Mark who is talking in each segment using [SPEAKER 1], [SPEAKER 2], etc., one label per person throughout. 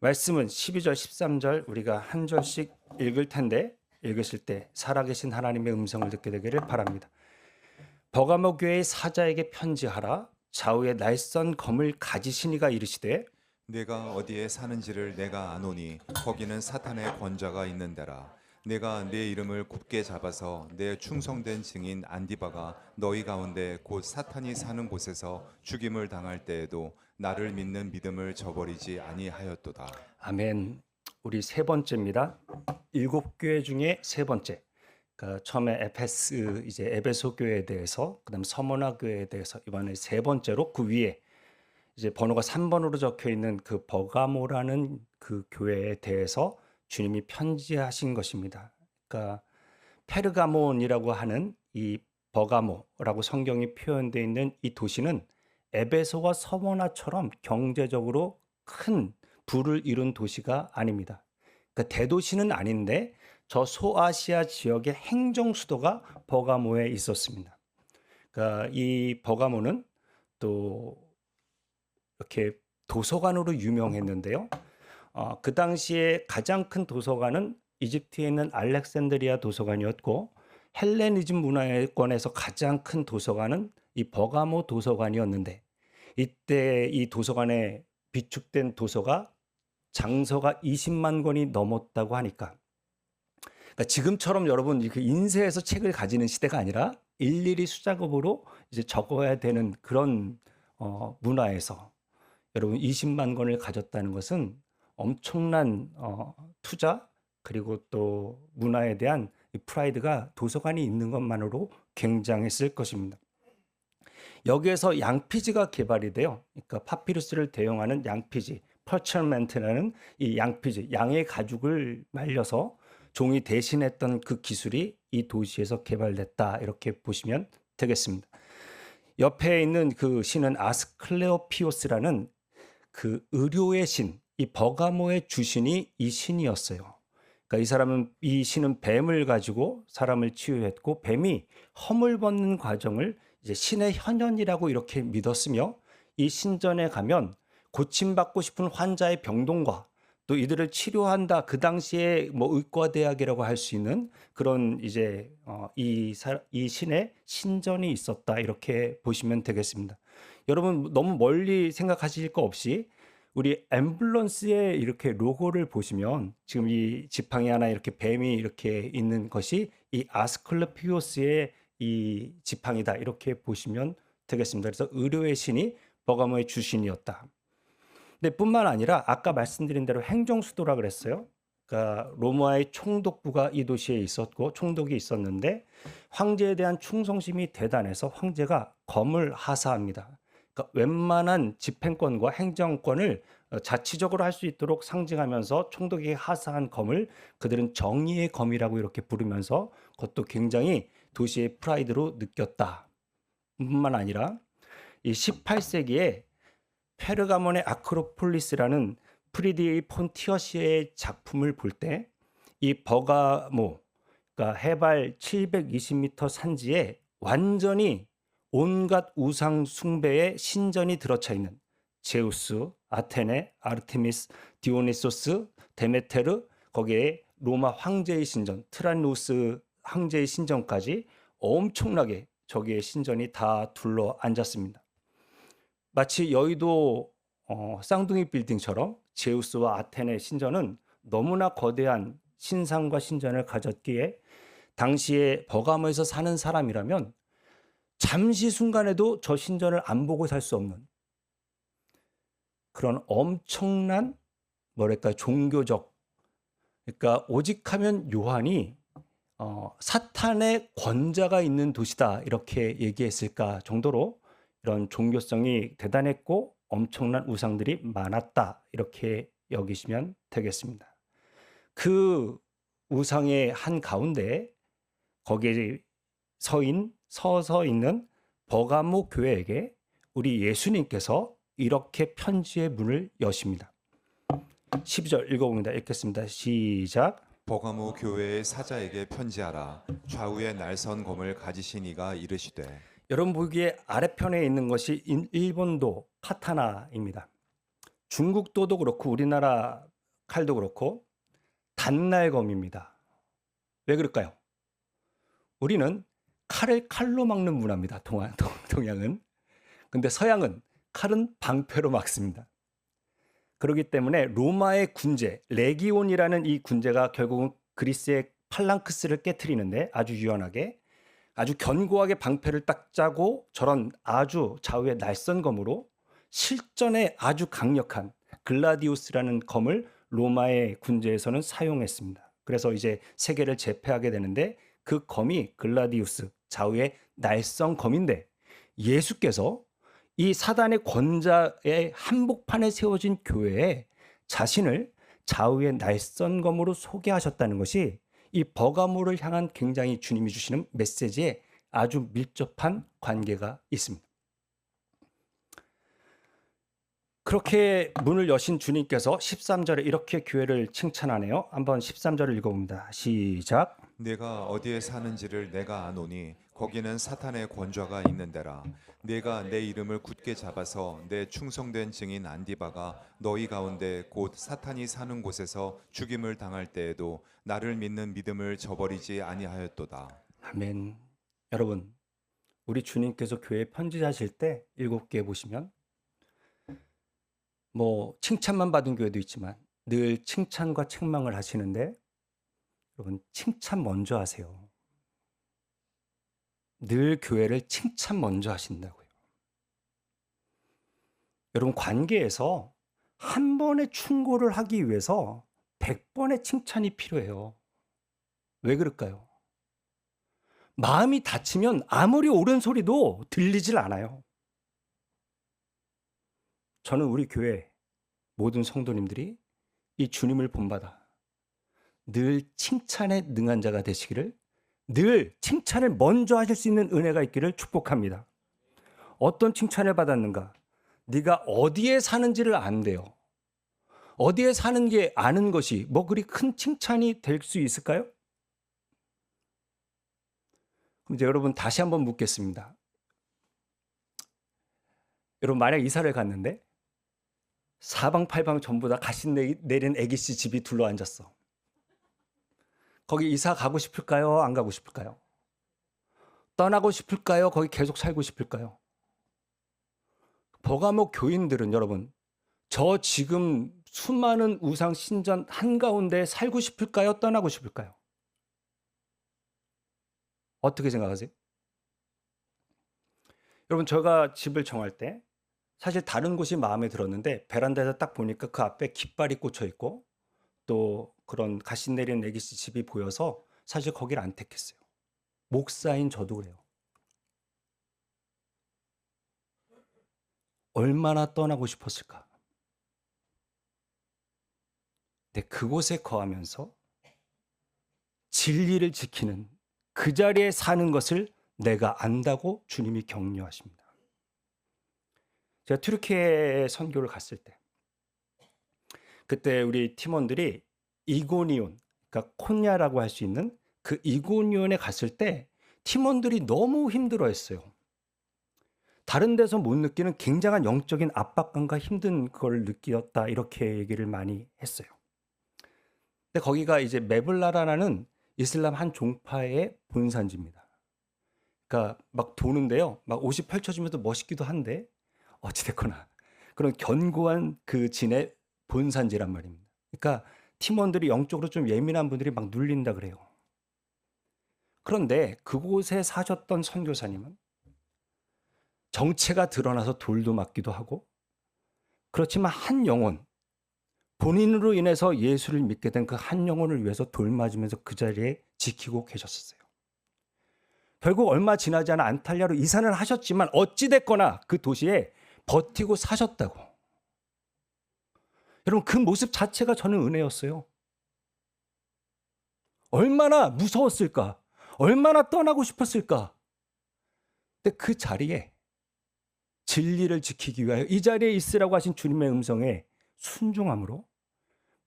[SPEAKER 1] 말씀은 12절, 13절 우리가 한 절씩 읽을 텐데 읽으실 때 살아계신 하나님의 음성을 듣게 되기를 바랍니다. 버가모 교회의 사자에게 편지하라. 좌우에 날선 검을 가지시니가 이르시되
[SPEAKER 2] 내가 어디에 사는지를 내가 아노니 거기는 사탄의 권좌가 있는 데라. 내가 내 이름을 굳게 잡아서 내 충성된 증인 안디바가 너희 가운데 곧 사탄이 사는 곳에서 죽임을 당할 때에도 나를 믿는 믿음을 저버리지 아니하였도다.
[SPEAKER 1] 아멘. 우리 세 번째입니다. 일곱 교회 중에 세 번째. 그러니까 처음에 에페스 이제 에베소 교회에 대해서, 그다음 서머나 교회에 대해서, 이번에 세 번째로 그 위에 이제 번호가 3번으로 적혀 있는 그 버가모라는 그 교회에 대해서 주님이 편지하신 것입니다. 그러니까 페르가몬이라고 하는 이 버가모라고 성경이 표현되어 있는 이 도시는 에베소와 서머나처럼 경제적으로 큰 부를 이룬 도시가 아닙니다. 그러니까 대도시는 아닌데 저 소아시아 지역의 행정 수도가 버가모에 있었습니다. 그러니까 이 버가모는 또 이렇게 도서관으로 유명했는데요. 그 당시에 가장 큰 도서관은 이집트에 있는 알렉산드리아 도서관이었고, 헬레니즘 문화권에서 가장 큰 도서관은 이 버가모 도서관이었는데, 이때 이 도서관에 비축된 도서가 장서가 20만 권이 넘었다고 하니까, 그러니까 지금처럼 여러분 그 인쇄해서 책을 가지는 시대가 아니라 일일이 수작업으로 이제 적어야 되는 그런 문화에서 여러분 20만 권을 가졌다는 것은 엄청난 투자, 그리고 또 문화에 대한 이 프라이드가 도서관이 있는 것만으로 굉장했을 것입니다. 여기에서 양피지가 개발이 돼요. 그러니까 파피루스를 대용하는 양피지, 퍼처먼트라는 이 양피지, 양의 가죽을 말려서 종이 대신했던 그 기술이 이 도시에서 개발됐다, 이렇게 보시면 되겠습니다. 옆에 있는 그 신은 아스클레오피오스라는 그 의료의 신, 이 버가모의 주신이 이 신이었어요. 그러니까 이 신은 뱀을 가지고 사람을 치유했고, 뱀이 허물 벗는 과정을 이제 신의 현현이라고 이렇게 믿었으며, 이 신전에 가면 고침받고 싶은 환자의 병동과 또 이들을 치료한다, 그 당시에 뭐 의과대학이라고 할 수 있는 그런 이제 이 신의 신전이 있었다, 이렇게 보시면 되겠습니다. 여러분 너무 멀리 생각하실 거 없이 우리 앰뷸런스의 이렇게 로고를 보시면 지금 이 지팡이 하나 이렇게 뱀이 이렇게 있는 것이 이 아스클레피오스의 이 지팡이다, 이렇게 보시면 되겠습니다. 그래서 의료의 신이 버가모의 주신이었다. 근데 뿐만 아니라 아까 말씀드린 대로 행정 수도라 그랬어요. 그러니까 로마의 총독부가 이 도시에 있었고 총독이 있었는데, 황제에 대한 충성심이 대단해서 황제가 검을 하사합니다. 그러니까 웬만한 집행권과 행정권을 자치적으로 할 수 있도록 상징하면서 총독이 하사한 검을 그들은 정의의 검이라고 이렇게 부르면서 그것도 굉장히 도시의 프라이드로 느꼈다. 뿐만 아니라 이 18세기에 페르가몬의 아크로폴리스라는 프리디 폰티어시의 작품을 볼 때 이 버가모, 그러니까 해발 720m 산지에 완전히 온갖 우상 숭배의 신전이 들어차 있는 제우스, 아테네, 아르테미스, 디오니소스, 데메테르, 거기에 로마 황제의 신전, 트라누스 황제의 신전까지 엄청나게 저기에 신전이 다 둘러 앉았습니다. 마치 여의도 쌍둥이 빌딩처럼 제우스와 아테네 신전은 너무나 거대한 신상과 신전을 가졌기에 당시에 버가모에서 사는 사람이라면 잠시 순간에도 저 신전을 안 보고 살 수 없는 그런 엄청난 뭐랄까 종교적, 그러니까 오직하면 요한이 사탄의 권자가 있는 도시다, 이렇게 얘기했을까 정도로 이런 종교성이 대단했고 엄청난 우상들이 많았다, 이렇게 여기시면 되겠습니다. 그 우상의 한 가운데 거기에 서서 있는 버가모 교회에게 우리 예수님께서 이렇게 편지의 문을 여십니다. 12절 읽어봅니다. 읽겠습니다. 시작.
[SPEAKER 2] 버가모 교회의 사자에게 편지하라. 좌우에 날선 검을 가지신 이가 이르시되.
[SPEAKER 1] 여러분 보기에 아래편에 있는 것이 일본도 카타나입니다. 중국도도 그렇고 우리나라 칼도 그렇고 단날검입니다. 왜 그럴까요? 우리는 칼을 칼로 막는 문화입니다. 동양은. 근데 서양은 칼은 방패로 막습니다. 그렇기 때문에 로마의 군제, 레기온이라는 이 군제가 결국은 그리스의 팔랑크스를 깨트리는데 아주 유연하게, 아주 견고하게 방패를 딱 짜고 저런 아주 좌우의 날선 검으로 실전에 아주 강력한 글라디우스라는 검을 로마의 군제에서는 사용했습니다. 그래서 이제 세계를 제패하게 되는데 그 검이 글라디우스, 좌우의 날선 검인데 예수께서 이 사단의 권자의 한복판에 세워진 교회에 자신을 좌우의 날선 검으로 소개하셨다는 것이 이 버가모를 향한 굉장히 주님이 주시는 메시지에 아주 밀접한 관계가 있습니다. 그렇게 문을 여신 주님께서 13절에 이렇게 교회를 칭찬하네요. 한번 13절을 읽어봅니다. 시작.
[SPEAKER 2] 내가 어디에 사는지를 내가 아노니 거기는 사탄의 권좌가 있는 데라. 내가 내 이름을 굳게 잡아서 내 충성된 증인 안디바가 너희 가운데 곧 사탄이 사는 곳에서 죽임을 당할 때에도 나를 믿는 믿음을 저버리지 아니하였도다.
[SPEAKER 1] 아멘. 여러분, 우리 주님께서 교회에 편지하실 때 7개 보시면 뭐 칭찬만 받은 교회도 있지만 늘 칭찬과 책망을 하시는데 여러분 칭찬 먼저 하세요. 늘 교회를 칭찬 먼저 하신다고요. 여러분 관계에서 한 번의 충고를 하기 위해서 100번의 칭찬이 필요해요. 왜 그럴까요? 마음이 다치면 아무리 옳은 소리도 들리질 않아요. 저는 우리 교회 모든 성도님들이 이 주님을 본받아 늘 칭찬에 능한 자가 되시기를, 늘 칭찬을 먼저 하실 수 있는 은혜가 있기를 축복합니다. 어떤 칭찬을 받았는가? 네가 어디에 사는지를 안대요. 어디에 사는 게 아는 것이 뭐 그리 큰 칭찬이 될 수 있을까요? 그럼 이제 여러분 다시 한번 묻겠습니다. 여러분 만약 이사를 갔는데 사방팔방 전부 다 가신 내린 애기씨 집이 둘러앉았어. 거기 이사 가고 싶을까요? 안 가고 싶을까요? 떠나고 싶을까요? 거기 계속 살고 싶을까요? 버가모 교인들은 여러분, 저 지금 수많은 우상 신전 한가운데 살고 싶을까요? 떠나고 싶을까요? 어떻게 생각하세요? 여러분, 제가 집을 정할 때 사실 다른 곳이 마음에 들었는데 베란다에서 딱 보니까 그 앞에 깃발이 꽂혀 있고 또 그런 가신 내린 애기씨 집이 보여서 사실 거기를 안 택했어요. 목사인 저도 그래요. 얼마나 떠나고 싶었을까? 근데 그곳에 거하면서 진리를 지키는 그 자리에 사는 것을 내가 안다고 주님이 격려하십니다. 제가 튀르키예 선교를 갔을 때 그때 우리 팀원들이 이고니온, 그러니까 콘야라고 할 수 있는 그 이고니온에 갔을 때 팀원들이 너무 힘들어했어요. 다른 데서 못 느끼는 굉장한 영적인 압박감과 힘든 걸 느꼈다 이렇게 얘기를 많이 했어요. 근데 거기가 이제 메블라라는 이슬람 한 종파의 본산지입니다. 그러니까 막 도는데요, 막 옷이 펼쳐지면서 멋있기도 한데 어찌됐거나 그런 견고한 그 진의 본산지란 말입니다. 그러니까 팀원들이 영적으로 좀 예민한 분들이 막 눌린다 그래요. 그런데 그곳에 사셨던 선교사님은 정체가 드러나서 돌도 맞기도 하고 그렇지만 한 영혼, 본인으로 인해서 예수를 믿게 된 그 한 영혼을 위해서 돌 맞으면서 그 자리에 지키고 계셨었어요. 결국 얼마 지나지 않아 안탈리아로 이사는 하셨지만 어찌됐거나 그 도시에 버티고 사셨다고. 여러분 그 모습 자체가 저는 은혜였어요. 얼마나 무서웠을까? 얼마나 떠나고 싶었을까? 근데 그 자리에 진리를 지키기 위하여 이 자리에 있으라고 하신 주님의 음성에 순종함으로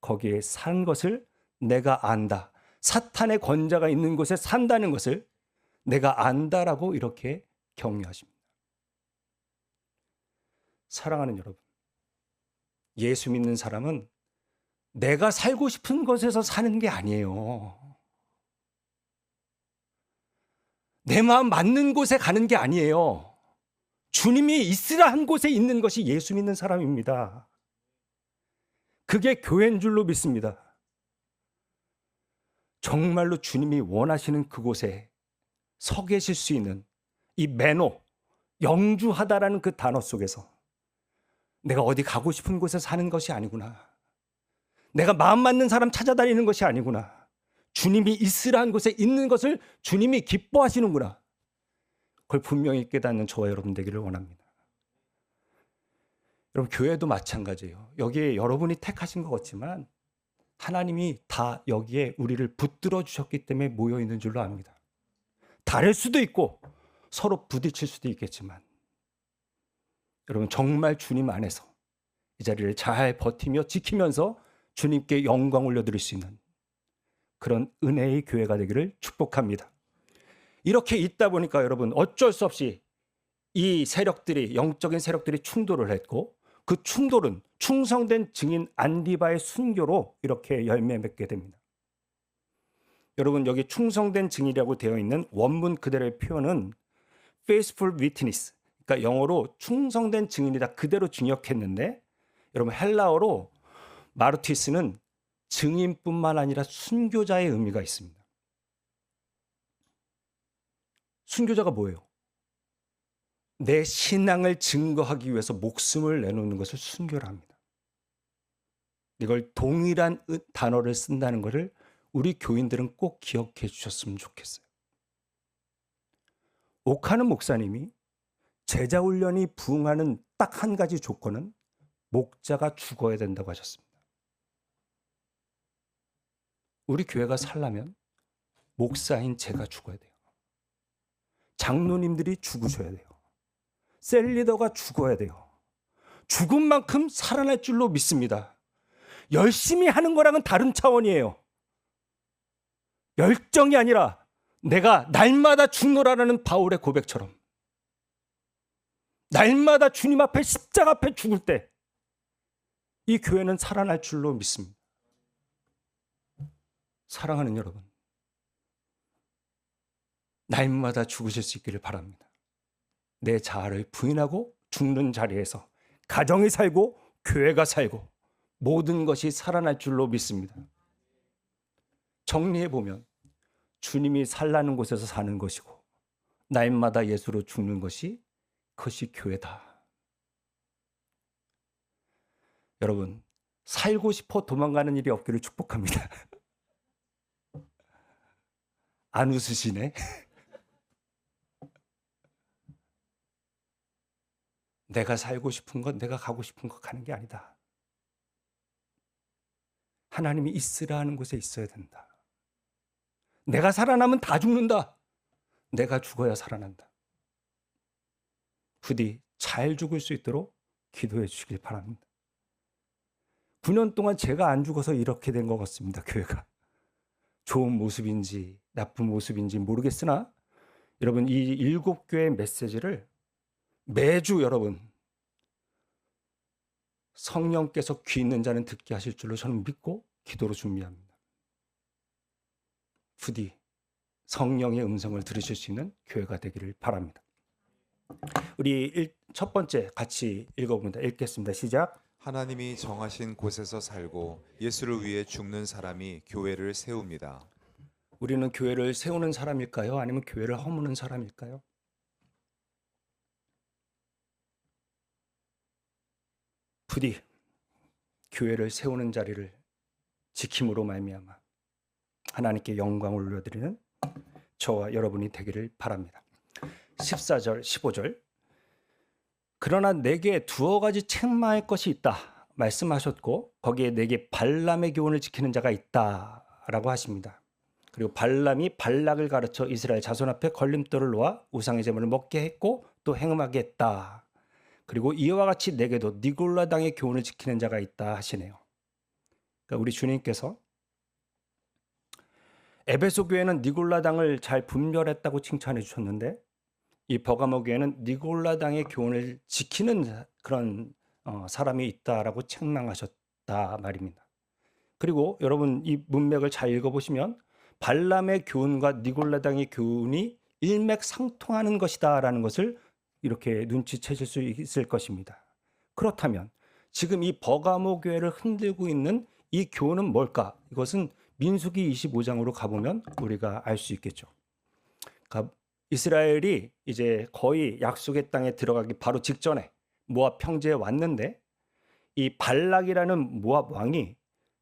[SPEAKER 1] 거기에 산 것을 내가 안다. 사탄의 권자가 있는 곳에 산다는 것을 내가 안다라고 이렇게 격려하십니다. 사랑하는 여러분, 예수 믿는 사람은 내가 살고 싶은 곳에서 사는 게 아니에요. 내 마음 맞는 곳에 가는 게 아니에요. 주님이 있으라 한 곳에 있는 것이 예수 믿는 사람입니다. 그게 교회인 줄로 믿습니다. 정말로 주님이 원하시는 그곳에 서 계실 수 있는 이 매너, 영주하다라는 그 단어 속에서 내가 어디 가고 싶은 곳에 사는 것이 아니구나. 내가 마음 맞는 사람 찾아다니는 것이 아니구나. 주님이 있으라 한 곳에 있는 것을 주님이 기뻐하시는구나. 그걸 분명히 깨닫는 저와 여러분 되기를 원합니다. 여러분, 교회도 마찬가지예요. 여기에 여러분이 택하신 것 같지만 하나님이 다 여기에 우리를 붙들어 주셨기 때문에 모여 있는 줄로 압니다. 다를 수도 있고 서로 부딪힐 수도 있겠지만 여러분, 정말 주님 안에서 이 자리를 잘 버티며 지키면서 주님께 영광 올려드릴 수 있는 그런 은혜의 교회가 되기를 축복합니다. 이렇게 있다 보니까 여러분, 어쩔 수 없이 이 세력들이, 영적인 세력들이 충돌을 했고, 그 충돌은 충성된 증인 안디바의 순교로 이렇게 열매 맺게 됩니다. 여러분, 여기 충성된 증인이라고 되어 있는 원문 그대로의 표현은 faithful witness, 그러니까 영어로 충성된 증인이다 그대로 중역했는데, 여러분, 헬라어로 마르티스는 증인뿐만 아니라 순교자의 의미가 있습니다. 순교자가 뭐예요? 내 신앙을 증거하기 위해서 목숨을 내놓는 것을 순교라 합니다. 이걸 동일한 단어를 쓴다는 것을 우리 교인들은 꼭 기억해 주셨으면 좋겠어요. 옥하는 목사님이 제자 훈련이 부응하는 딱 한 가지 조건은 목자가 죽어야 된다고 하셨습니다. 우리 교회가 살려면 목사인 제가 죽어야 돼요. 장로님들이 죽으셔야 돼요. 셀리더가 죽어야 돼요. 죽은 만큼 살아날 줄로 믿습니다. 열심히 하는 거랑은 다른 차원이에요. 열정이 아니라 내가 날마다 죽노라라는 바울의 고백처럼 날마다 주님 앞에 십자가 앞에 죽을 때 이 교회는 살아날 줄로 믿습니다. 사랑하는 여러분, 날마다 죽으실 수 있기를 바랍니다. 내 자아를 부인하고 죽는 자리에서 가정이 살고 교회가 살고 모든 것이 살아날 줄로 믿습니다. 정리해보면 주님이 살라는 곳에서 사는 것이고 날마다 예수로 죽는 것이 그것이 교회다. 여러분, 살고 싶어 도망가는 일이 없기를 축복합니다. 안 웃으시네? 내가 살고 싶은 것, 내가 가고 싶은 것 가는 게 아니다. 하나님이 있으라 하는 곳에 있어야 된다. 내가 살아나면 다 죽는다. 내가 죽어야 살아난다. 부디 잘 죽을 수 있도록 기도해 주시길 바랍니다. 9년 동안 제가 안 죽어서 이렇게 된 것 같습니다. 교회가. 좋은 모습인지 나쁜 모습인지 모르겠으나 여러분, 이 7교회의 메시지를 매주 여러분 성령께서 귀 있는 자는 듣게 하실 줄로 저는 믿고 기도로 준비합니다. 부디 성령의 음성을 들으실 수 있는 교회가 되기를 바랍니다. 우리 첫 번째 같이 읽어봅니다. 읽겠습니다. 시작.
[SPEAKER 2] 하나님이 정하신 곳에서 살고 예수를 위해 죽는 사람이 교회를 세웁니다.
[SPEAKER 1] 우리는 교회를 세우는 사람일까요? 아니면 교회를 허무는 사람일까요? 부디 교회를 세우는 자리를 지킴으로 말미암아 하나님께 영광을 올려드리는 저와 여러분이 되기를 바랍니다. 14절, 15절. 그러나 내게 두어 가지 책망할 것이 있다 말씀하셨고 거기에 내게 발람의 교훈을 지키는 자가 있다라고 하십니다. 그리고 발람이 발락을 가르쳐 이스라엘 자손 앞에 걸림돌을 놓아 우상의 제물을 먹게 했고 또 행음하게 했다. 그리고 이와 같이 내게도 니골라당의 교훈을 지키는 자가 있다 하시네요. 그러니까 우리 주님께서 에베소 교회는 니골라당을 잘 분별했다고 칭찬해 주셨는데 이 버가모 교회는 니골라당의 교훈을 지키는 그런 사람이 있다라고 책망하셨다 말입니다. 그리고 여러분 이 문맥을 잘 읽어보시면 발람의 교훈과 니골라당의 교훈이 일맥상통하는 것이다라는 것을 이렇게 눈치채실 수 있을 것입니다. 그렇다면 지금 이 버가모 교회를 흔들고 있는 이 교훈은 뭘까? 이것은 민수기 25장으로 가보면 우리가 알 수 있겠죠. 그러니까 이스라엘이 이제 거의 약속의 땅에 들어가기 바로 직전에 모압 평지에 왔는데 이 발락이라는 모압 왕이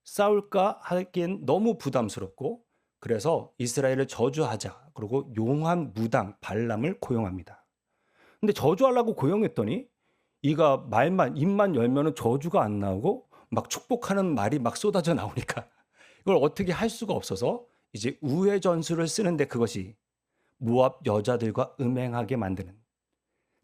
[SPEAKER 1] 싸울까 하기엔 너무 부담스럽고 그래서 이스라엘을 저주하자. 그리고 용한 무당 발람을 고용합니다. 근데 저주하려고 고용했더니 이가 말만 입만 열면은 저주가 안 나오고 막 축복하는 말이 막 쏟아져 나오니까 이걸 어떻게 할 수가 없어서 이제 우회 전술을 쓰는데 그것이 모압 여자들과 음행하게 만드는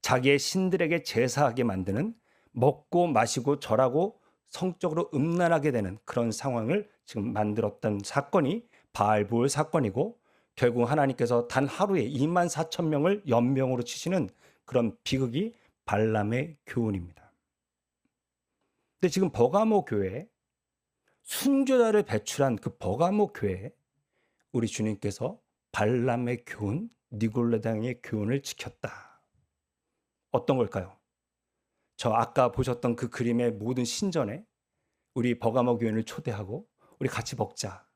[SPEAKER 1] 자기의 신들에게 제사하게 만드는 먹고 마시고 절하고 성적으로 음란하게 되는 그런 상황을 지금 만들었던 사건이 바알보을 사건이고 결국 하나님께서 단 하루에 2만 4천 명을 연명으로 치시는 그런 비극이 발람의 교훈입니다. 근데 지금 버가모 교회 순교자를 배출한 그 버가모 교회 우리 주님께서 발람의 교훈, 니골라당의 교훈을 지켰다. 어떤 걸까요? 저 아까 보셨던 그 그림의 모든 신전에 우리 버가모 교인을 초대하고 우리 같이 먹자,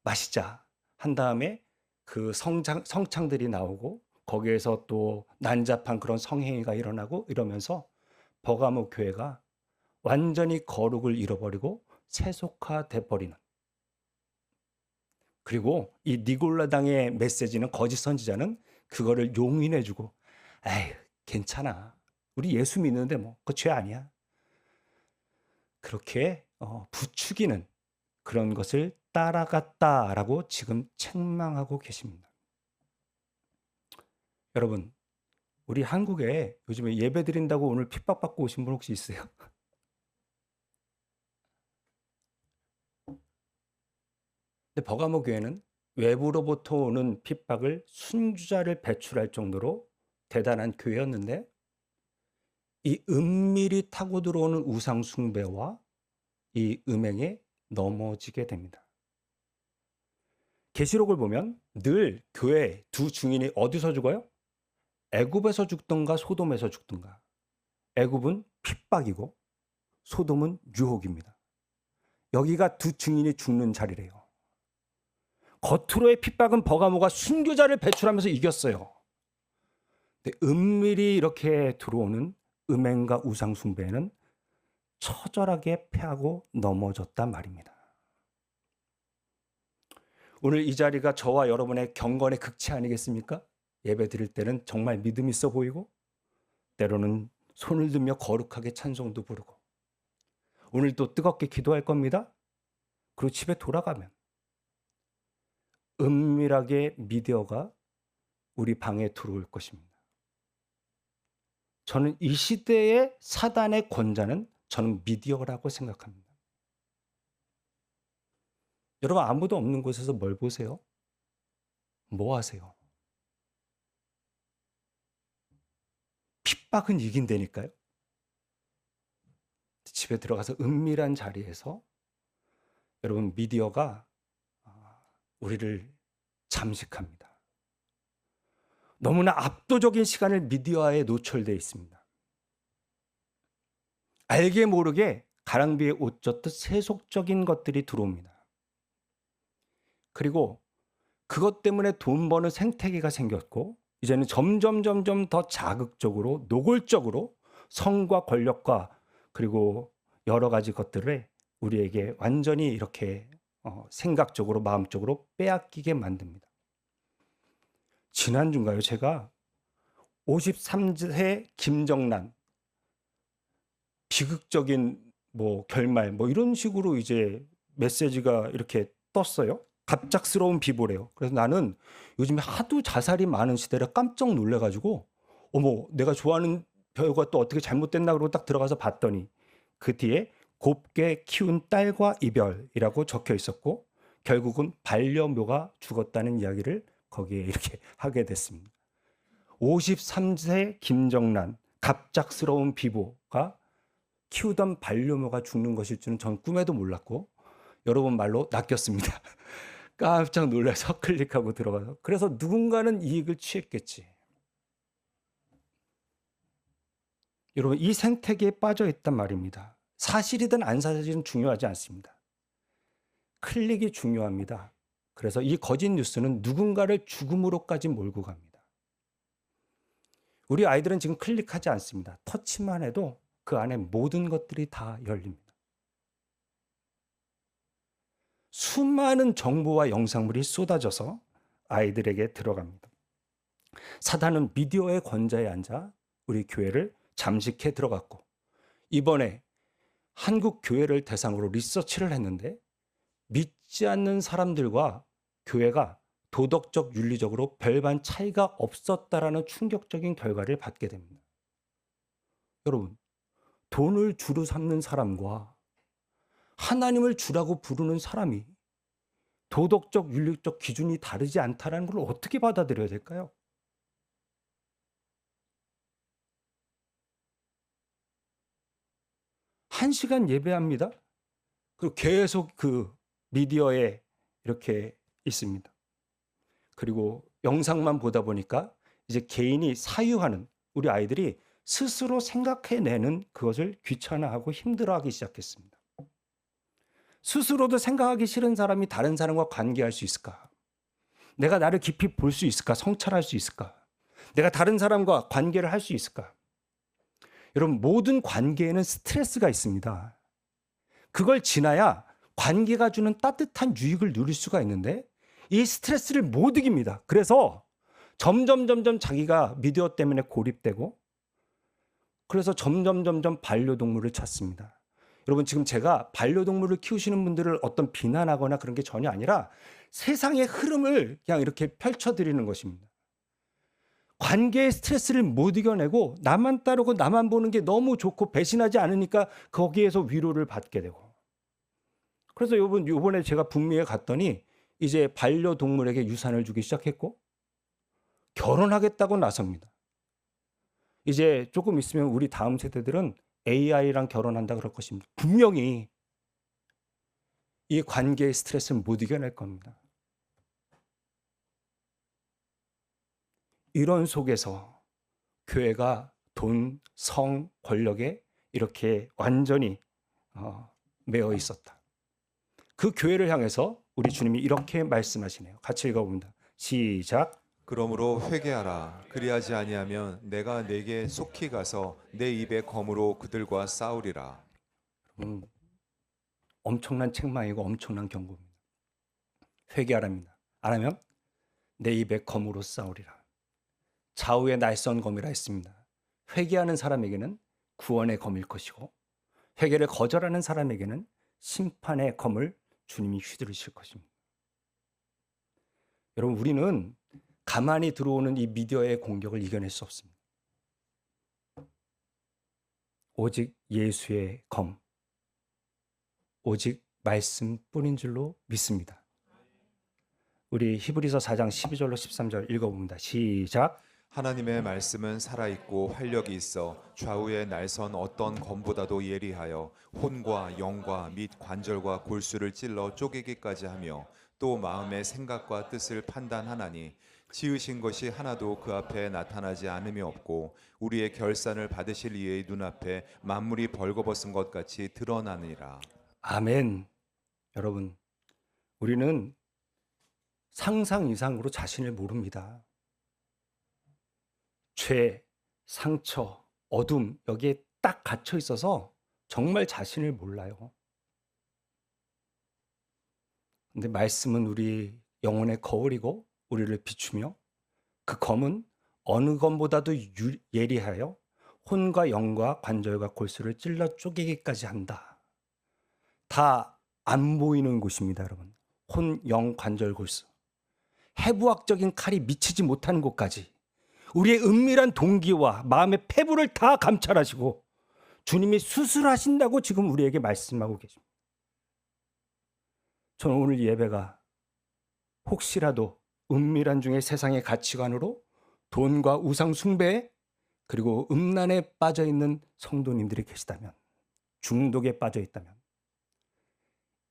[SPEAKER 1] 마시자 한 다음에 그 성창들이 나오고 거기에서 또 난잡한 그런 성행위가 일어나고 이러면서 버가모 교회가 완전히 거룩을 잃어버리고 세속화돼 버리는 그리고 이 니골라당의 메시지는 거짓 선지자는 그거를 용인해주고 에이 괜찮아 우리 예수 믿는데 뭐 그거 죄 아니야 그렇게 부추기는 그런 것을 따라갔다라고 지금 책망하고 계십니다. 여러분 우리 한국에 요즘에 예배 드린다고 오늘 핍박받고 오신 분 혹시 있어요? 근데 버가모 교회는 외부로부터 오는 핍박을 순주자를 배출할 정도로 대단한 교회였는데 이 은밀히 타고 들어오는 우상 숭배와 이 음행에 넘어지게 됩니다. 계시록을 보면 늘 교회 두 증인이 어디서 죽어요? 애굽에서 죽든가 소돔에서 죽든가. 애굽은 핍박이고 소돔은 유혹입니다. 여기가 두 증인이 죽는 자리래요. 겉으로의 핍박은 버가모가 순교자를 배출하면서 이겼어요. 근데 은밀히 이렇게 들어오는 음행과 우상 숭배는 처절하게 패하고 넘어졌단 말입니다. 오늘 이 자리가 저와 여러분의 경건의 극치 아니겠습니까? 예배 드릴 때는 정말 믿음 있어 보이고 때로는 손을 들며 거룩하게 찬송도 부르고 오늘도 뜨겁게 기도할 겁니다. 그리고 집에 돌아가면 은밀하게 미디어가 우리 방에 들어올 것입니다. 저는 이 시대의 사단의 권자는 저는 미디어라고 생각합니다. 여러분 아무도 없는 곳에서 뭘 보세요? 뭐 하세요? 핍박은 이긴다니까요. 집에 들어가서 은밀한 자리에서 여러분 미디어가 우리를 잠식합니다. 너무나 압도적인 시간을 미디어에 노출되어 있습니다. 알게 모르게 가랑비에 옷 젖듯 세속적인 것들이 들어옵니다. 그리고 그것 때문에 돈 버는 생태계가 생겼고 이제는 점점 더 자극적으로 노골적으로 성과 권력과 그리고 여러 가지 것들을 우리에게 완전히 이렇게 생각적으로 마음적으로 빼앗기게 만듭니다. 지난주인가요? 제가 53세 김정란 비극적인 결말 이런 식으로 이제 메시지가 이렇게 떴어요. 갑작스러운 비보래요. 그래서 나는 요즘에 하도 자살이 많은 시대라 깜짝 놀래가지고 어머 내가 좋아하는 배우가 또 어떻게 잘못됐나 그러고 딱 들어가서 봤더니 그 뒤에 곱게 키운 딸과 이별이라고 적혀 있었고 결국은 반려묘가 죽었다는 이야기를 거기에 이렇게 하게 됐습니다. 53세 김정란 갑작스러운 비보가 키우던 반려묘가 죽는 것일 줄은 전 꿈에도 몰랐고 여러분 말로 낚였습니다. 깜짝 놀라서 클릭하고 들어가서 그래서 누군가는 이익을 취했겠지. 여러분 이 생태계에 빠져 있단 말입니다. 사실이든 안 사실이든 중요하지 않습니다. 클릭이 중요합니다. 그래서 이 거짓 뉴스는 누군가를 죽음으로까지 몰고 갑니다. 우리 아이들은 지금 클릭하지 않습니다. 터치만 해도 그 안에 모든 것들이 다 열립니다. 수많은 정보와 영상물이 쏟아져서 아이들에게 들어갑니다. 사단은 미디어의 권좌에 앉아 우리 교회를 잠식해 들어갔고 이번에 한국 교회를 대상으로 리서치를 했는데 믿지 않는 사람들과 교회가 도덕적 윤리적으로 별반 차이가 없었다라는 충격적인 결과를 받게 됩니다. 여러분, 돈을 주로 삼는 사람과 하나님을 주라고 부르는 사람이 도덕적 윤리적 기준이 다르지 않다는 걸 어떻게 받아들여야 될까요? 한 시간 예배합니다. 그리고 계속 그 미디어에 이렇게 있습니다. 그리고 영상만 보다 보니까 이제 개인이 사유하는 우리 아이들이 스스로 생각해내는 그것을 귀찮아하고 힘들어하기 시작했습니다. 스스로도 생각하기 싫은 사람이 다른 사람과 관계할 수 있을까? 내가 나를 깊이 볼 수 있을까? 성찰할 수 있을까? 내가 다른 사람과 관계를 할 수 있을까? 여러분, 모든 관계에는 스트레스가 있습니다. 그걸 지나야 관계가 주는 따뜻한 유익을 누릴 수가 있는데 이 스트레스를 못 이깁니다. 그래서 점점 자기가 미디어 때문에 고립되고 그래서 점점 반려동물을 찾습니다. 여러분 지금 제가 반려동물을 키우시는 분들을 어떤 비난하거나 그런 게 전혀 아니라 세상의 흐름을 그냥 이렇게 펼쳐드리는 것입니다. 관계의 스트레스를 못 이겨내고 나만 따르고 나만 보는 게 너무 좋고 배신하지 않으니까 거기에서 위로를 받게 되고 그래서 여러분 이번에 제가 북미에 갔더니 이제 반려동물에게 유산을 주기 시작했고 결혼하겠다고 나섭니다. 이제 조금 있으면 우리 다음 세대들은 AI랑 결혼한다 그럴 것입니다. 분명히 이 관계의 스트레스는 못 이겨낼 겁니다. 이런 속에서 교회가 돈, 성, 권력에 이렇게 완전히 매여 있었다. 그 교회를 향해서 우리 주님이 이렇게 말씀하시네요. 같이 읽어봅니다. 시작.
[SPEAKER 2] 그러므로 회개하라. 그리하지 아니하면 내가 내게 속히 가서 내 입의 검으로 그들과 싸우리라.
[SPEAKER 1] 엄청난 책망이고 엄청난 경고입니다. 회개하랍니다. 안 하면 내 입의 검으로 싸우리라. 좌우의 날선 검이라 했습니다. 회개하는 사람에게는 구원의 검일 것이고 회개를 거절하는 사람에게는 심판의 검을 주님이 휘두르실 것입니다. 여러분 우리는 가만히 들어오는 이 미디어의 공격을 이겨낼 수 없습니다. 오직 예수의 검, 오직 말씀뿐인 줄로 믿습니다. 우리 히브리서 4장 12절로 13절 읽어봅니다. 시작.
[SPEAKER 2] 하나님의 말씀은 살아있고 활력이 있어 좌우의 날선 어떤 검보다도 예리하여 혼과 영과 및 관절과 골수를 찔러 쪼개기까지 하며 또 마음의 생각과 뜻을 판단하나니 지으신 것이 하나도 그 앞에 나타나지 않음이 없고 우리의 결산을 받으실 이의 눈앞에 만물이 벌거벗은 것 같이 드러나느니라.
[SPEAKER 1] 아멘. 여러분 우리는 상상 이상으로 자신을 모릅니다. 죄, 상처, 어둠 여기에 딱 갇혀 있어서 정말 자신을 몰라요. 근데 말씀은 우리 영혼의 거울이고 우리를 비추며 그 검은 어느 검보다도 예리하여 혼과 영과 관절과 골수를 찔러 쪼개기까지 한다. 다 안 보이는 곳입니다, 여러분. 혼, 영, 관절, 골수. 해부학적인 칼이 미치지 못하는 곳까지 우리의 은밀한 동기와 마음의 폐부를 다 감찰하시고 주님이 수술하신다고 지금 우리에게 말씀하고 계십니다. 저는 오늘 예배가 혹시라도 은밀한 중에 세상의 가치관으로 돈과 우상 숭배 그리고 음란에 빠져 있는 성도님들이 계시다면 중독에 빠져 있다면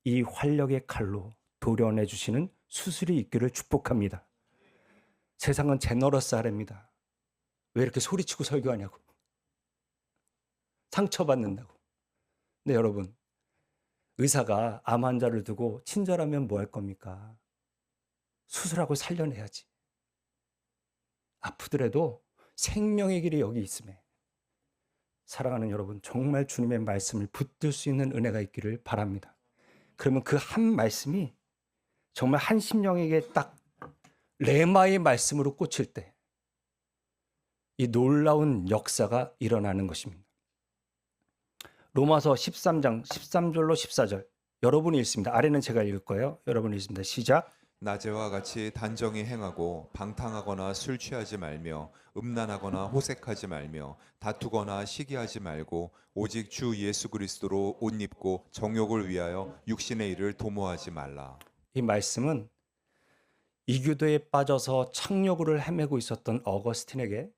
[SPEAKER 1] 이 활력의 칼로 도려내 주시는 수술이 있기를 축복합니다. 세상은 제너러스하랍니다. 왜 이렇게 소리치고 설교하냐고. 상처받는다고. 근데 여러분, 의사가 암 환자를 두고 친절하면 뭐 할 겁니까? 수술하고 살려내야지. 아프더라도 생명의 길이 여기 있음에. 사랑하는 여러분, 정말 주님의 말씀을 붙들 수 있는 은혜가 있기를 바랍니다. 그러면 그 한 말씀이 정말 한 심령에게 딱 레마의 말씀으로 꽂힐 때 이 놀라운 역사가 일어나는 것입니다. 로마서 13장 13절로 14절 여러분이 읽습니다. 아래는 제가 읽을 거예요. 여러분이 읽습니다. 시작.
[SPEAKER 2] 낮에와 같이 단정히 행하고 방탕하거나 술 취하지 말며 음란하거나 호색하지 말며 다투거나 시기하지 말고 오직 주 예수 그리스도로 옷 입고 정욕을 위하여 육신의 일을 도모하지 말라.
[SPEAKER 1] 이 말씀은 이교도에 빠져서 창녀구를 헤매고 있었던 어거스틴에게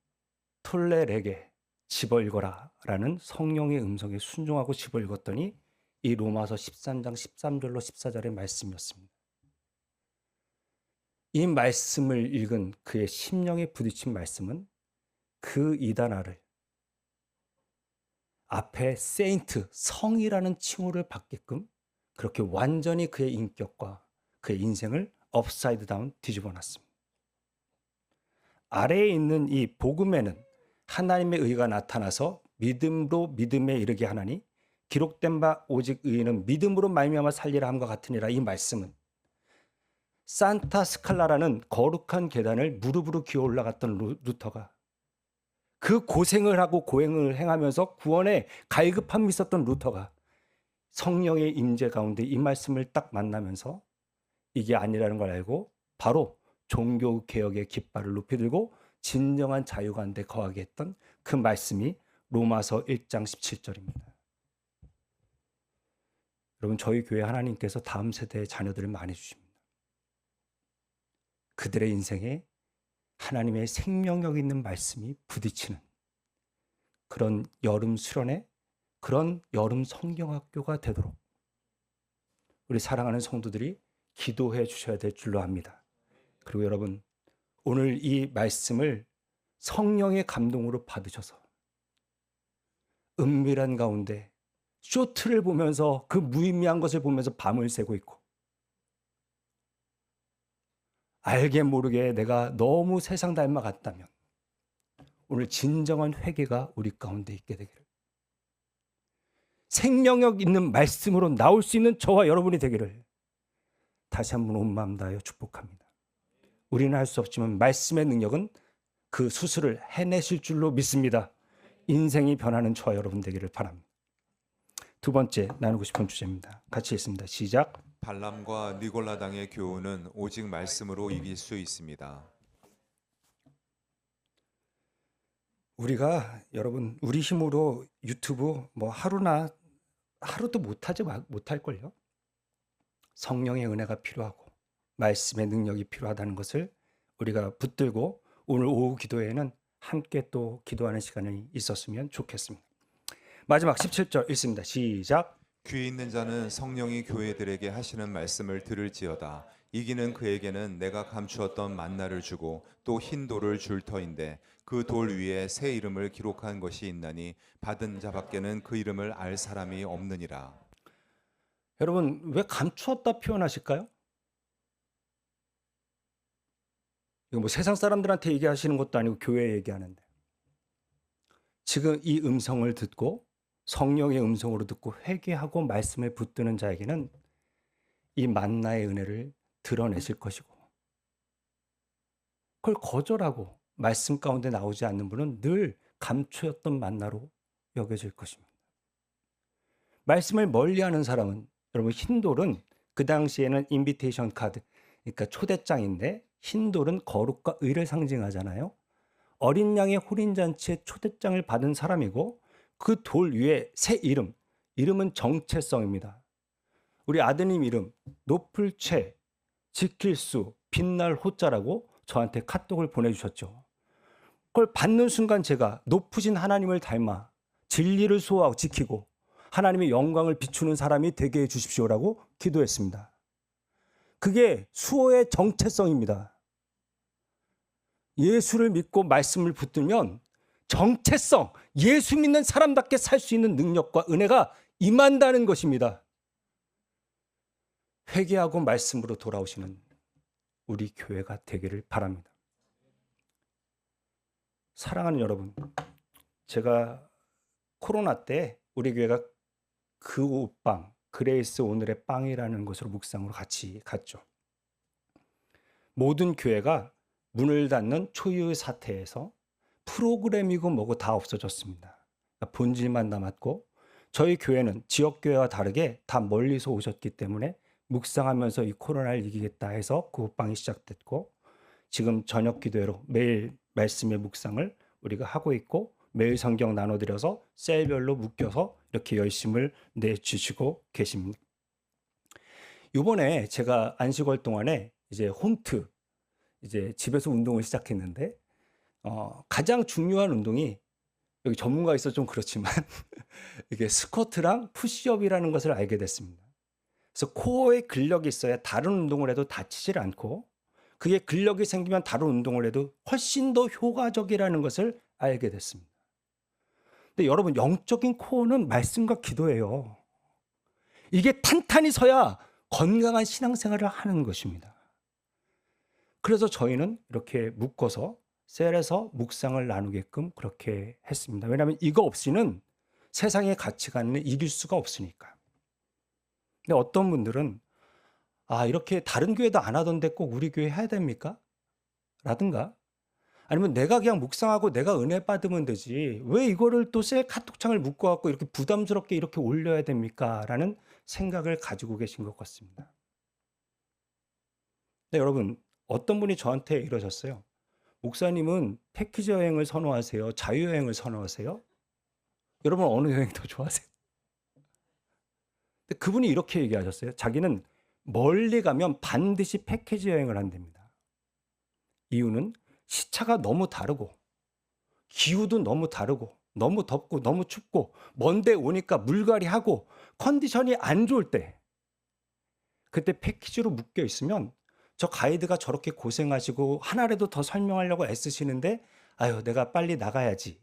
[SPEAKER 1] 톨레에게 집어 읽어라 라는 성령의 음성에 순종하고 집어 읽었더니 이 로마서 13장 13절로 14절의 말씀이었습니다. 이 말씀을 읽은 그의 심령에 부딪힌 말씀은 그 이단아를 앞에 세인트, 성이라는 칭호를 받게끔 그렇게 완전히 그의 인격과 그의 인생을 업사이드 다운 뒤집어 놨습니다. 아래에 있는 이 복음에는 하나님의 의가 나타나서 믿음으로 믿음에 이르게 하나니 기록된 바 오직 의인은 믿음으로 말미암아 살리라 함과 같으니라. 이 말씀은 산타 스칼라라는 거룩한 계단을 무릎으로 기어 올라갔던 루터가 그 고생을 하고 고행을 행하면서 구원에 갈급함이 있었던 루터가 성령의 임재 가운데 이 말씀을 딱 만나면서 이게 아니라는 걸 알고 바로 종교개혁의 깃발을 높이 들고 진정한 자유 가운데 거하게 했던 그 말씀이 로마서 1장 17절입니다. 여러분, 저희 교회 하나님께서 다음 세대의 자녀들을 많이 주십니다. 그들의 인생에 하나님의 생명력 있는 말씀이 부딪히는 그런 여름 수련회, 그런 여름 성경학교가 되도록 우리 사랑하는 성도들이 기도해 주셔야 될 줄로 압니다. 그리고 여러분, 오늘 이 말씀을 성령의 감동으로 받으셔서 은밀한 가운데 쇼트를 보면서 그 무의미한 것을 보면서 밤을 새고 있고 알게 모르게 내가 너무 세상 닮아갔다면 오늘 진정한 회개가 우리 가운데 있게 되기를, 생명력 있는 말씀으로 나올 수 있는 저와 여러분이 되기를 다시 한번 온 마음 다하여 축복합니다. 우리는 할 수 없지만 말씀의 능력은 그 수술을 해내실 줄로 믿습니다. 인생이 변하는 저와 여러분 되기를 바랍니다. 두 번째 나누고 싶은 주제입니다. 같이 읽습니다. 시작.
[SPEAKER 2] 발람과 니골라당의 교훈은 오직 말씀으로 이길 수 있습니다.
[SPEAKER 1] 우리가 여러분 우리 힘으로 유튜브 뭐 하루도 못할걸요. 성령의 은혜가 필요하고 말씀의 능력이 필요하다는 것을 우리가 붙들고 오늘 오후 기도회에는 함께 또 기도하는 시간이 있었으면 좋겠습니다. 마지막 17절 읽습니다. 시작.
[SPEAKER 2] 귀 있는 자는 성령이 교회들에게 하시는 말씀을 들을지어다. 이기는 그에게는 내가 감추었던 만나를 주고 또 흰 돌을 줄 터인데 그 돌 위에 새 이름을 기록한 것이 있나니 받은 자밖에는 그 이름을 알 사람이 없느니라.
[SPEAKER 1] 여러분, 왜 감추었다 표현하실까요? 이거 뭐 세상 사람들한테 얘기하시는 것도 아니고 교회에 얘기하는데, 지금 이 음성을 듣고 성령의 음성으로 듣고 회개하고 말씀을 붙드는 자에게는 이 만나의 은혜를 드러내실 것이고, 그걸 거절하고 말씀 가운데 나오지 않는 분은 늘 감추었던 만나로 여겨질 것입니다. 말씀을 멀리하는 사람은, 여러분, 흰돌은 그 당시에는 인비테이션 카드, 그러니까 초대장인데 흰돌은 거룩과 의를 상징하잖아요. 어린 양의 혼인잔치에 초대장을 받은 사람이고 그 돌 위에 새 이름은 정체성입니다. 우리 아드님 이름 높을 채, 지킬 수, 빛날 호자라고 저한테 카톡을 보내주셨죠. 그걸 받는 순간 제가 높으신 하나님을 닮아 진리를 소화하고 지키고 하나님의 영광을 비추는 사람이 되게 해 주십시오라고 기도했습니다. 그게 수호의 정체성입니다. 예수를 믿고 말씀을 붙들면 정체성, 예수 믿는 사람답게 살 수 있는 능력과 은혜가 임한다는 것입니다. 회개하고 말씀으로 돌아오시는 우리 교회가 되기를 바랍니다. 사랑하는 여러분, 제가 코로나 때 우리 교회가 그 옷방, 그레이스 오늘의 빵이라는 곳으로 묵상으로 같이 갔죠. 모든 교회가 문을 닫는 초유의 사태에서 프로그램이고 뭐고 다 없어졌습니다. 본질만 남았고, 저희 교회는 지역교회와 다르게 다 멀리서 오셨기 때문에 묵상하면서 이 코로나를 이기겠다 해서 그 옷방이 시작됐고, 지금 저녁 기도회로 매일 말씀의 묵상을 우리가 하고 있고, 매일 성경 나눠드려서 셀별로 묶여서 이렇게 열심을 내주시고 계십니다. 이번에 제가 안식월 동안에 이제 홈트, 이제 집에서 운동을 시작했는데, 가장 중요한 운동이, 여기 전문가 있어 좀 그렇지만 이게 스쿼트랑 푸시업이라는 것을 알게 됐습니다. 그래서 코어에 근력이 있어야 다른 운동을 해도 다치질 않고, 그게 근력이 생기면 다른 운동을 해도 훨씬 더 효과적이라는 것을 알게 됐습니다. 근데 여러분, 영적인 코어는 말씀과 기도예요. 이게 탄탄히 서야 건강한 신앙생활을 하는 것입니다. 그래서 저희는 이렇게 묶어서 셀에서 묵상을 나누게끔 그렇게 했습니다. 왜냐하면 이거 없이는 세상의 가치관을 이길 수가 없으니까. 근데 어떤 분들은 이렇게 다른 교회도 안 하던데 꼭 우리 교회 해야 됩니까? 라든가, 아니면 내가 그냥 묵상하고 내가 은혜 받으면 되지 왜 이거를 또 셀 카톡창을 묶어갖고 이렇게 부담스럽게 이렇게 올려야 됩니까? 라는 생각을 가지고 계신 것 같습니다. 근데 여러분, 어떤 분이 저한테 이러셨어요. 목사님은 패키지 여행을 선호하세요? 자유여행을 선호하세요? 여러분, 어느 여행 더 좋아하세요? 근데 그분이 이렇게 얘기하셨어요. 자기는 멀리 가면 반드시 패키지 여행을 한답니다. 이유는 시차가 너무 다르고, 기후도 너무 다르고, 너무 덥고, 너무 춥고, 먼데 오니까 물갈이하고, 컨디션이 안 좋을 때, 그때 패키지로 묶여 있으면 저 가이드가 저렇게 고생하시고 하나라도 더 설명하려고 애쓰시는데, 아유, 내가 빨리 나가야지.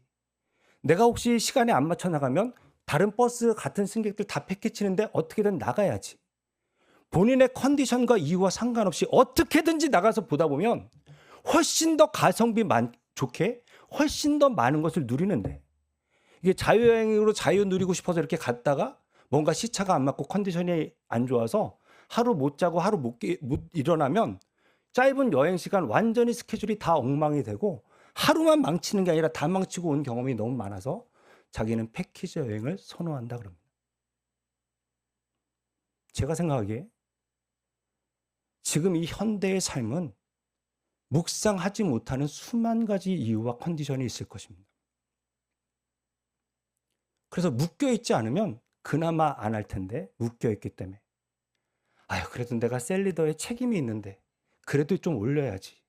[SPEAKER 1] 내가 혹시 시간에 안 맞춰 나가면 다른 버스 같은 승객들 다 패키치는데 어떻게든 나가야지. 본인의 컨디션과 이유와 상관없이 어떻게든지 나가서 보다 보면 훨씬 더 가성비 좋게 훨씬 더 많은 것을 누리는데, 이게 자유여행으로 자유 누리고 싶어서 이렇게 갔다가 뭔가 시차가 안 맞고 컨디션이 안 좋아서 하루 못 자고 하루 못 일어나면 짧은 여행 시간 완전히 스케줄이 다 엉망이 되고 하루만 망치는 게 아니라 다 망치고 온 경험이 너무 많아서 자기는 패키지 여행을 선호한다 그럽니다. 제가 생각하기에 지금 이 현대의 삶은 묵상하지 못하는 수만 가지 이유와 컨디션이 있을 것입니다. 그래서 묶여있지 않으면 그나마 안 할 텐데, 묶여있기 때문에 그래도 내가 셀리더에 책임이 있는데 그래도 좀 올려야지.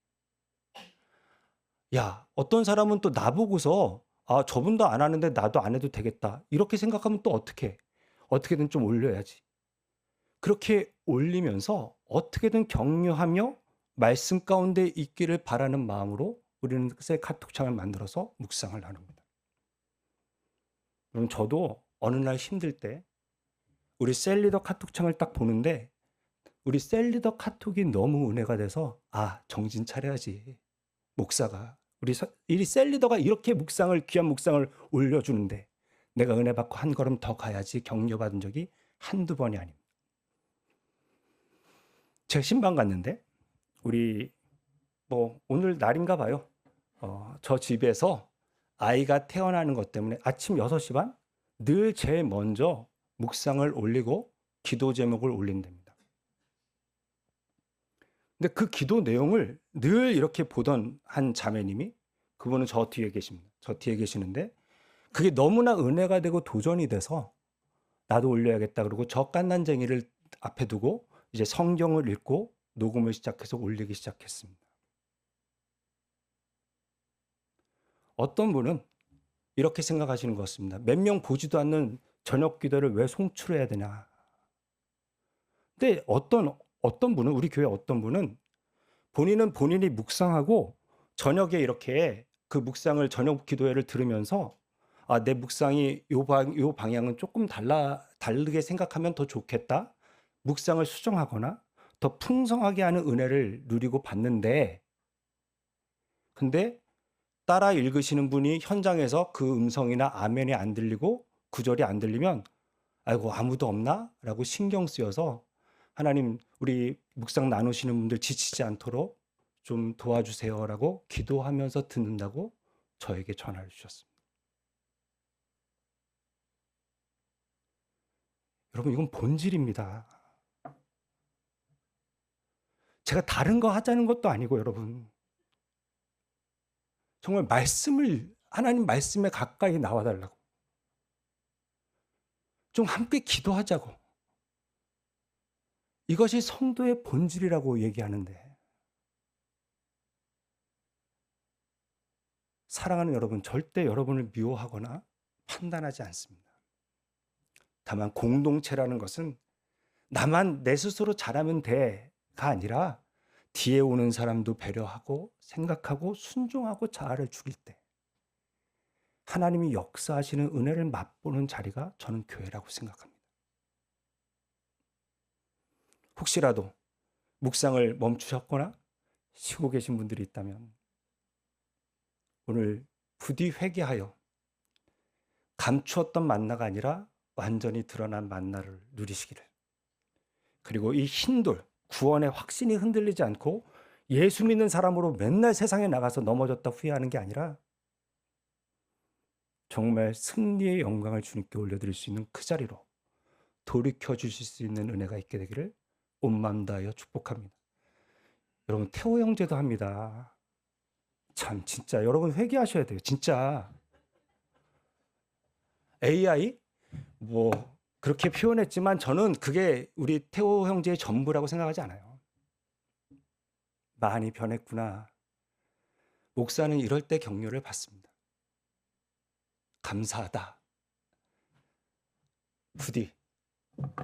[SPEAKER 1] 야, 어떤 사람은 또 나보고서 저분도 안 하는데 나도 안 해도 되겠다 이렇게 생각하면 또 어떻게든 좀 올려야지. 그렇게 올리면서 어떻게든 격려하며 말씀 가운데 있기를 바라는 마음으로 우리는 셀 카톡창을 만들어서 묵상을 나눕니다. 그럼 저도 어느 날 힘들 때 우리 셀리더 카톡창을 딱 보는데 우리 셀리더 카톡이 너무 은혜가 돼서 정신 차려야지. 목사가 우리 셀리더가 이렇게 귀한 묵상을 올려주는데 내가 은혜 받고 한 걸음 더 가야지 격려받은 적이 한두 번이 아닙니다. 제가 신방 갔는데 우리 오늘 날인가 봐요. 저 집에서 아이가 태어나는 것 때문에 아침 6시 반 늘 제일 먼저 묵상을 올리고 기도 제목을 올린답니다. 근데 그 기도 내용을 늘 이렇게 보던 한 자매님이, 그분은 저 뒤에 계십니다. 저 뒤에 계시는데 그게 너무나 은혜가 되고 도전이 돼서 나도 올려야겠다 그러고 저 깐난쟁이를 앞에 두고 이제 성경을 읽고 녹음을 시작해서 올리기 시작했습니다. 어떤 분은 이렇게 생각하시는 것 같습니다. 몇 명 보지도 않는 저녁 기도를 왜 송출해야 되냐? 근데 어떤 분은 우리 교회 어떤 분은 본인은 본인이 묵상하고 저녁에 이렇게 그 묵상을 저녁 기도회를 들으면서 아, 내 묵상이 요 방향은 조금 다르게 생각하면 더 좋겠다. 묵상을 수정하거나 더 풍성하게 하는 은혜를 누리고 받는데 근데 따라 읽으시는 분이 현장에서 그 음성이나 아멘이 안 들리고 구절이 안 들리면 아이고 아무도 없나? 라고 신경 쓰여서 하나님 우리 묵상 나누시는 분들 지치지 않도록 좀 도와주세요라고 기도하면서 듣는다고 저에게 전화를 주셨습니다. 여러분 이건 본질입니다. 제가 다른 거 하자는 것도 아니고 여러분 정말 하나님 말씀에 가까이 나와 달라고 좀 함께 기도하자고 이것이 성도의 본질이라고 얘기하는데 사랑하는 여러분 절대 여러분을 미워하거나 판단하지 않습니다. 다만 공동체라는 것은 나만 내 스스로 잘하면 돼가 아니라 뒤에 오는 사람도 배려하고 생각하고 순종하고 자아를 죽일 때 하나님이 역사하시는 은혜를 맛보는 자리가 저는 교회라고 생각합니다. 혹시라도 묵상을 멈추셨거나 쉬고 계신 분들이 있다면 오늘 부디 회개하여 감추었던 만나가 아니라 완전히 드러난 만나를 누리시기를 그리고 이 흰돌 구원의 확신이 흔들리지 않고 예수 믿는 사람으로 맨날 세상에 나가서 넘어졌다 후회하는 게 아니라 정말 승리의 영광을 주님께 올려드릴 수 있는 그 자리로 돌이켜 주실 수 있는 은혜가 있게 되기를 온 마음 다하여 축복합니다. 여러분 태호 형제도 합니다. 참 진짜 여러분 회개하셔야 돼요. 진짜 AI 뭐 그렇게 표현했지만 저는 그게 우리 태호 형제의 전부라고 생각하지 않아요. 많이 변했구나. 목사는 이럴 때 격려를 받습니다. 감사하다. 부디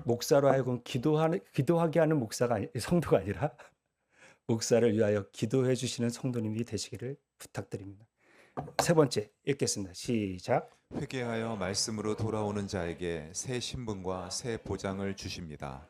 [SPEAKER 1] 목사로 하여금 기도하게 하는 성도가 아니라 목사를 위하여 기도해 주시는 성도님이 되시기를 부탁드립니다. 세 번째 읽겠습니다. 시작.
[SPEAKER 2] 회개하여 말씀으로 돌아오는 자에게 새 신분과 새 보장을 주십니다.